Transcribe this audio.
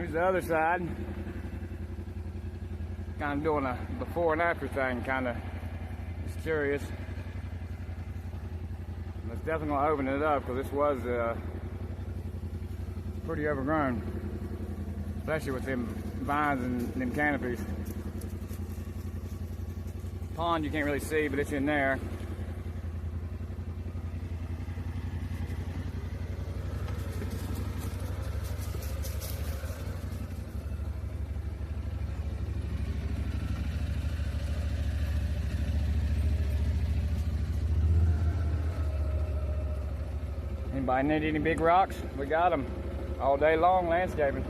Here's the other side. Kind of doing a before and after thing, kind of. Just curious. It's definitely going to open it up because this was pretty overgrown, especially with them vines and them canopies. Pond you can't really see, but it's in there. Anybody need any big rocks? We got them all day long landscaping.